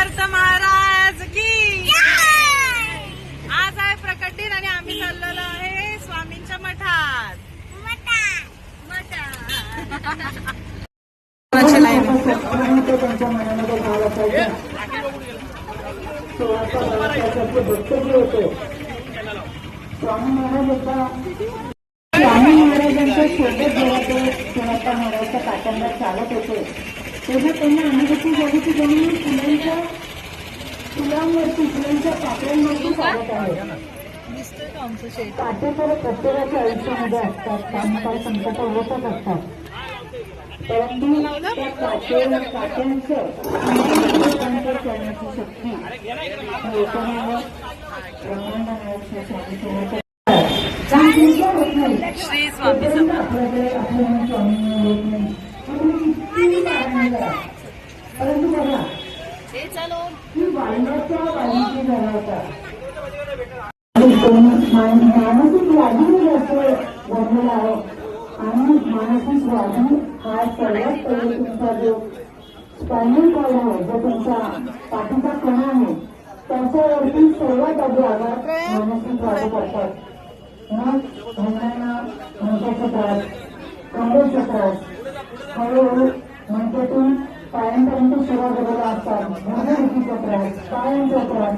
समर्थ महाराज की आज आहे प्रकट दिन आणि आम्ही चाललेलो आहे स्वामींच्या मठात. स्वामी महाराजांच्या सोबत जेव्हा ते शिवप्पा महाराजच्या पाठ्यांना चालत होते तेव्हा त्यांना अनुभूती झाली की जणू फुलांवरती फुलांच्या पाकळ्यांवरती चालत आहे. काटेकोर प्रत्येकाच्या आयुष्यामध्ये असतात, काही काही संकट होतच असतात, परंतु त्या काट्यांचं करण्याची शक्ती लोकांना ब्रह्मांडाने श्री स्वामी समर्थ. परंतु बघा ही वाढण्याच्या वाढीची झाला होता मानसिक व्याधी जास्त बनलेला आहे आणि मानसिक व्याधी हा सर्वात पहिले तुमचा जो स्पायनल कॉर्ड आहे, जो तुमचा पाठीचा कणा आहे, त्याच्यावरती सर्वात आधी आजार मानसिक व्याधी करतात. मग मुलांना मनक्याचा त्रास, कमरेचा त्रास, हळूहळू मनक्यातून पायांपर्यंत शिरा गेलेला असतात, गुडघेदुखीचा त्रास, पायांचा त्रास,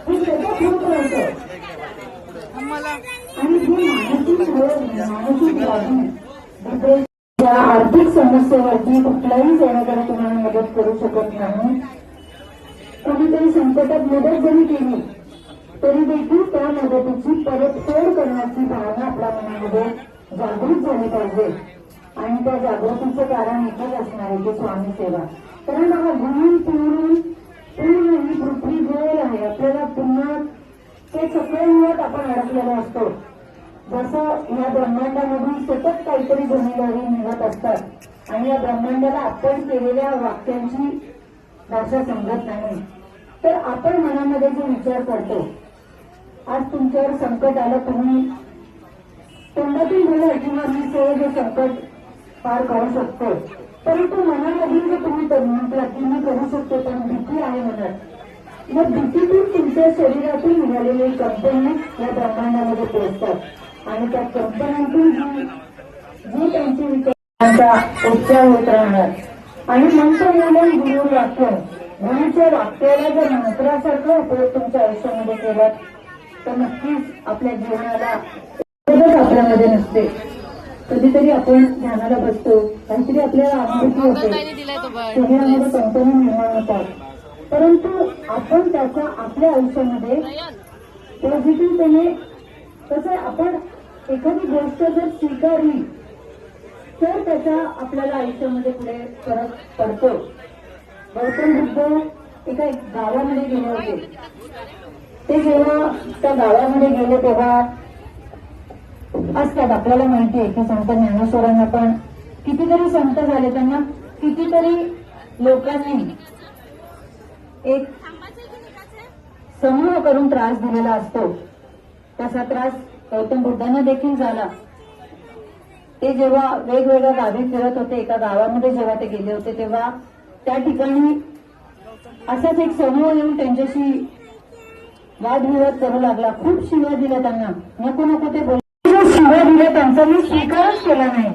हे त्याच्यात होत राहतं. आणि ही मानसिक व्याधी डिप्रेशन आर्थिक समस्येवरती कुठल्याही सेवेकडे तुम्हाला मदत करू शकत नाही. कोणीतरी संकटात मदत जरी केली तरी देखील त्या मदतीची परतफेड करण्याची भावना आपल्या मनामध्ये जागृत झाली पाहिजे. आणि त्या जागृतीचं कारण एकच असणार आहे की स्वामी सेवा. कारण बघा, घुमून फिरून पूर्ण ही पृथ्वी गोल आहे. आपल्याला पुन्हा ते सगळे मुळात आपण अडकलेलो असतो. जसं या ब्रह्मांडामधून सतत काहीतरी ध्वनिलहरी निघत असतात आणि या ब्रह्मांडाला आपण केलेल्या वाक्यांची भाषा समजत नाही. तर आपण मनामध्ये जो विचार करतो, आज तुमच्यावर संकट आलं, तुम्ही तोंडातून बोला किंवा मी सहज हे संकट पार करू शकतो, परंतु मनामधून जर तुम्ही म्हटलं की मी करू शकतो पण भीती आहे मनात, मग भीतीतून तुमच्या शरीरातून निघालेले कंपनी या ब्रह्मांडामध्ये पोहोचतात आणि त्या कंपन्यांतून जी त्यांची विचारांचा उच्चार होत राहणार. आणि मंत्रमूलन गुरु वाक्य, गुरुच्या वाक्याला जर मंत्रासारखा उपयोग तुमच्या आयुष्यामध्ये केला तर नक्कीच आपल्या जीवनाला आपल्यामध्ये नसते. कधीतरी आपण ध्यानाला बसतो, काहीतरी आपल्याला अनुभूती होते, शरीरामध्ये कंपनी निर्माण होतात, परंतु आपण त्याचा आपल्या आयुष्यामध्ये पॉझिटिव्हपणे कसं आपण एखादी गोष्ट जर स्वीकारली तर त्याचा आपल्याला आयुष्यामध्ये पुढे फरक पडतो. गौतम बुद्ध एका गावामध्ये गेले होते. ते जेव्हा त्या गावामध्ये गेले तेव्हा असतात, आपल्याला माहिती आहे की संत ज्ञानेश्वरांना पण कितीतरी संत झाले, त्यांना कितीतरी लोकांनी एक समूह करून त्रास दिलेला असतो. तसा त्रास गौतम बुद्धांना देखील झाला. ते जेव्हा वेगवेगळ्या गावी फिरत होते, एका गावामध्ये जेव्हा ते गेले होते तेव्हा त्या ठिकाणी असाच एक समूह येऊन त्यांच्याशी वादविवाद करू लागला. खूप शिव्या दिल्या त्यांना, नको नको ते बोलले. शिव्या दिल्या त्यांचा मी स्वीकारच केला नाही.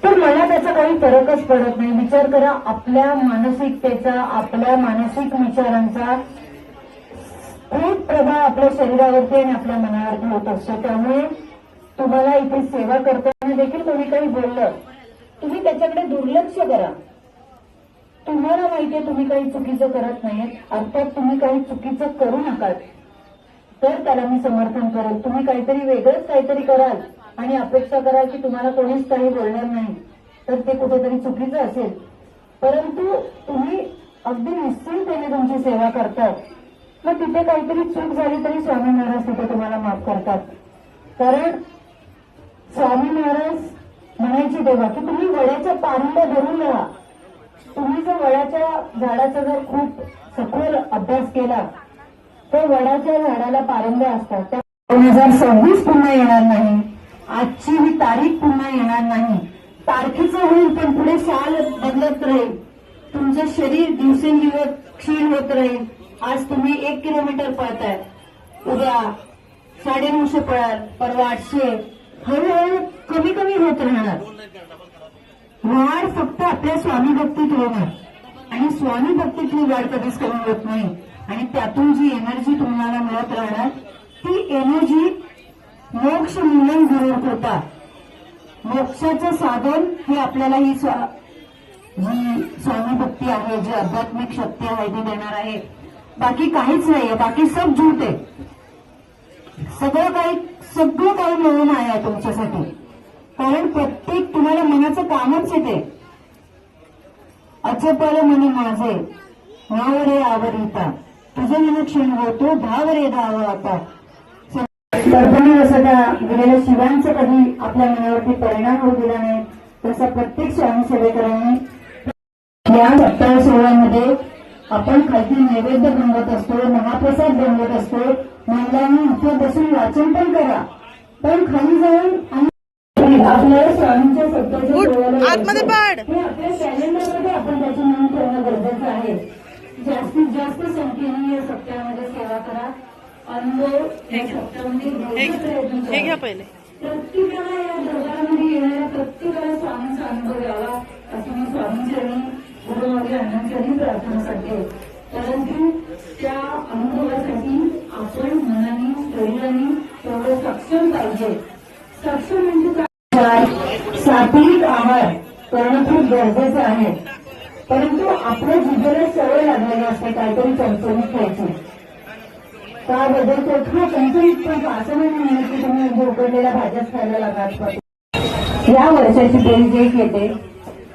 तर मला त्याचा काही फरकच पडत नाही. विचार करा, आपल्या मानसिकतेचा, आपल्या मानसिक विचारांचा खूप प्रभाव आपल्या शरीरावरती आणि आपल्या मनावरती होत असतो. त्यामुळे तुम्हाला इथे सेवा करताना देखील कोणी काही बोललं, तुम्ही त्याच्याकडे दुर्लक्ष करा. तुम्हाला माहितीये तुम्ही काही चुकीचं करत नाहीये, अर्थात तुम्ही काही चुकीचं करू नका, तर त्याला मी समर्थन करेल. तुम्ही काहीतरी वेगळंच काहीतरी कराल आणि अपेक्षा कराल की तुम्हाला कोणीच काही बोलणार नाही, तर ते कुठेतरी चुकीचं असेल. परंतु तुम्ही अगदी निश्चिंतपणे तुमची सेवा करतात, मग तिथे काहीतरी चूक झाली तरी स्वामी महाराज तिथे तुम्हाला माफ करतात. कारण स्वामी महाराज म्हणायचे तेव्हा की तुम्ही वड्याच्या पारीला धरून राहा. तुम्ही जर वडाच्या झाडाचा जर खूप सखोल अभ्यास केला तर वडाच्या झाडाला पारंब्या असतात. त्या 2026 पुन्हा येणार नाही, आजची ही तारीख पुन्हा येणार नाही. तारखेचं होईल पण पुढे साल बदलत राहील, तुमच्या शरीर दिवसेंदिवस क्षीण होत राहील. आज तुम्ही 1 किलोमीटर पळताय, उद्या 950 पळाल, परवा 800, हळूहळू कमी कमी होत राहणार. वाढ फक्त आपल्या स्वामी भक्तीत होणार आणि स्वामी भक्तीतली वाढ कधीच कमी होत नाही. आणि त्यातून जी एनर्जी तुम्हाला मिळत राहणार ती एनर्जी मोक्ष मूल्यं गुरुर कृपा, मोक्षाचं साधन हे आपल्याला ही जी स्वामी भक्ती आहे, जी आध्यात्मिक शक्ती आहे ती देणार आहे. बाकी काहीच नाहीये, बाकी सब झूट आहे. सगळं काही मिळून आहे तुमच्यासाठी. कारण प्रत्येक तुम्हाला मनाचं कामच येते. अचपल मनी माझे नावरे आवरिता, तुझे मन क्षण होतो धावरे धाव आता. कल्पना जसं त्या गेलेल्या शिवांचा कधी आपल्या मनावरती परिणाम होऊ दिला नाही, तसा प्रत्येक स्वामी सेवेकरांनी या सप्ताह सोहळ्यामध्ये आपण खालती नैवेद्य बनवत असतो, महाप्रसाद बनवत असतो. महिलांनी इथे बसून वाचन पण करा, पण खाली जाऊन आणि आपल्या स्वामींच्या सप्ताहाच्या सोहळ्याला आतमध्ये पड. हे आपल्या कॅलेंडरमध्ये आपण त्याची नोंद ठेवणं गरजेचं आहे. जास्तीत जास्त संख्येने या सप्ताहामध्ये सेवा करा. अनुभव या सप्ताहामध्ये घ्यायचा प्रयत्न हे करा. घ्या पहिले. प्रत्येकाला या दरबारामध्ये येणाऱ्या प्रत्येकाला स्वामींचा अनुभव यावा असं मी स्वामींचरणी गुरुमार्ग अण्णांचरणी प्रार्थना करते. परंतु त्या अनुभवासाठी आपण मनाने शरीराने तेवढं सक्षम पाहिजे. सक्षम म्हणजे काय? सात्विक आहार करणं खूप गरजेचं आहे. परंतु आपल्या जिभेला सवय लागलेली असते काहीतरी चमचमीत खायची. का बदलतो? हा चमचमीत पण असं नाही म्हणत की तुम्ही उकडलेल्या भाज्याच खायला लागाल. या वर्षाची बेरीज एक येते.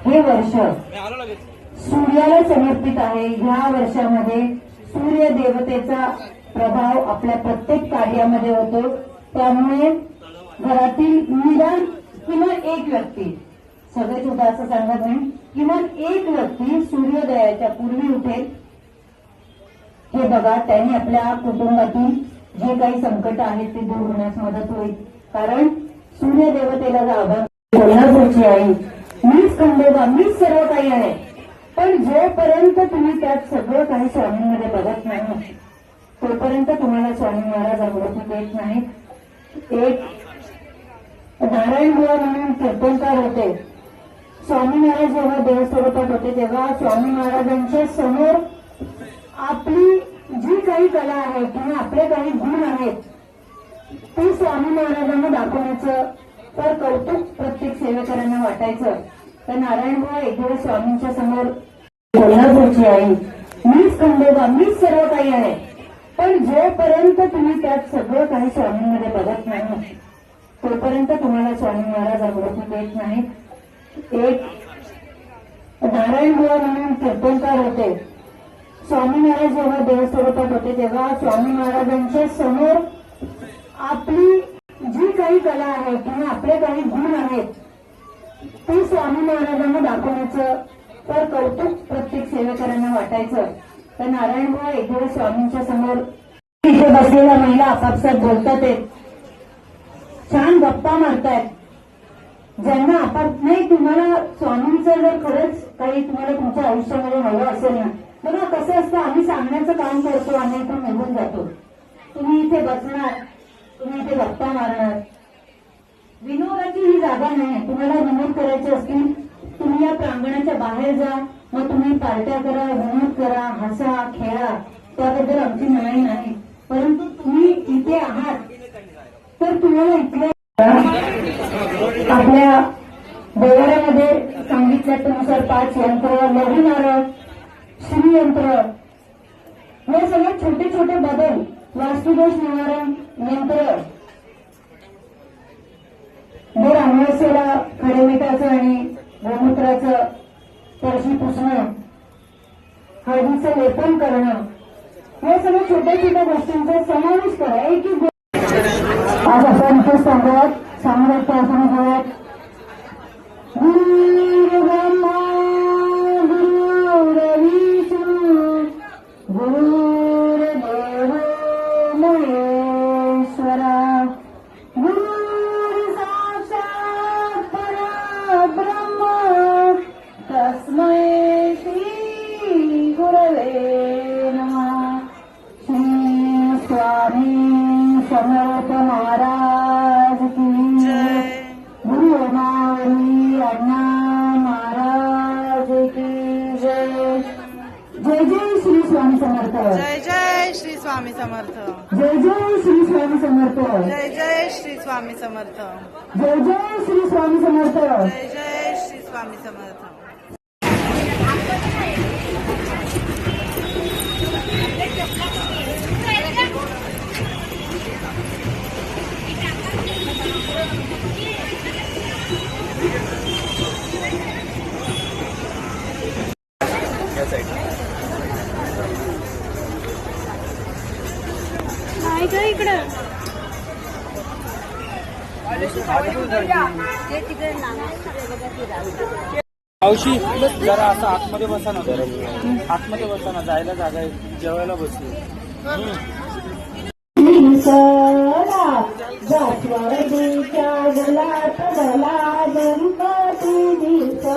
हे वर्ष सूर्याला समर्पित आहे. ह्या वर्षामध्ये सूर्य देवतेचा प्रभाव आपल्या प्रत्येक कार्यामध्ये होतो. त्यामुळे घरातील निदान किमान एक व्यक्ती, सगळे सुद्धा असं सांगत नाही, किमान एक व्यक्ती सूर्योदयाच्या पूर्वी उठेल. हे बघा, त्यांनी आपल्या कुटुंबातील जे काही संकट आहेत ते दूर होण्यास मदत होईल. कारण सूर्य देवतेला आभार. कोल्हापूरची आई, मीच खंडोबा, मीच सर्व काही आहे. पण जोपर्यंत तुम्ही त्यात सगळं काही स्वामींमध्ये बघत नाही तोपर्यंत तुम्हाला स्वामी महाराज अनुभूती देत नाहीत. एक नारायण बुवा म्हणून कीर्तनकार होते. स्वामी महाराज जेव्हा देवस्थापनात होते तेव्हा स्वामी महाराजांच्या समोर आपली जी काही कला आहे किंवा आपले काही गुण आहेत ते स्वामी महाराजांना दाखवण्याचं तर कौतुक प्रत्येक सेवेकरांना वाटायचं. तर नारायण बुवा एक दिवस स्वामींच्या समोर, कोल्हापूरची आई, मीच खंडोबा, मीच सर्व काही आहे. पण जोपर्यंत तुम्ही त्यात सगळं काही स्वामींमध्ये बघत नाही तोपर्यंत तुम्हाला स्वामी महाराज अनुभूती देत नाहीत. एक नारायण बुवा म्हणून कीर्तनकार होते. स्वामी महाराज जेव्हा देवस्थापनात होते तेव्हा स्वामी महाराजांच्या समोर आपली जी काही कला आहे किंवा आपले काही गुण आहेत ते स्वामी महाराजांना दाखवण्याचं तर कौतुक प्रत्येक सेवेकरांना वाटायचं. तर नारायण बुवा एक दिवस स्वामींच्या समोर, तिथे बसलेल्या महिला आपापसात बोलतात, छान गप्पा मारतायत. ज्यांना नाही, तुम्हाला स्वामींचं जर खरंच काही तुम्हाला तुमच्या आयुष्यामध्ये हवं असेल ना, बघा कसं असतं, आम्ही सांगण्याचं काम करतो आणि इथून निघून जातो. तुम्ही इथे बसणार, तुम्ही इथे गप्पा मारणार. विनोदाची ही जागा नाही. तुम्हाला विनोद करायचे असतील तुम्ही या प्रांगणाच्या बाहेर जा, मग तुम्ही पार्ट्या करा, विनोद करा, हसा, खेळा, त्याबद्दल आमची मनाई नाही. परंतु तुम्ही इथे आहात तर तुम्हाला इथल्या आपल्या देवाऱ्यामध्ये सांगितल्यानुसार 5 यंत्र, लघु नारळ, श्रीयंत्र, हे सगळे छोटे छोटे बदल, वास्तुदोष निवारण यंत्र, दर अमावस्येला खडे मिठाचं आणि गोमूत्राचं परशी पुसणं, हळदीचं लेपन करणं, हे सगळ्या छोट्या छोट्या गोष्टींचा समावेश करा. एक आज आपण इथे सांगूयात प्रार्थना करूयात. गुरु ब्रह्मा गुरु विष्णू गुरुर्देव महेश्वरा गुरु साक्षात परब्रह्म तस्मै श्री जय जय श्री स्वामी समर्थ. जय जय श्री स्वामी समर्थ. जय जय श्री स्वामी समर्थ. जय जय श्री स्वामी समर्थ. जय जय श्री स्वामी समर्थ. जय जय श्री स्वामी समर्थ. काय ग इकडं मावशी जरा असं आतमध्ये बसा ना, जरा आतमध्ये बसा ना, जायला जागा आहे, जेवायला बसू. जास्वंदीच्या गुलाब मला गणपती दिसो.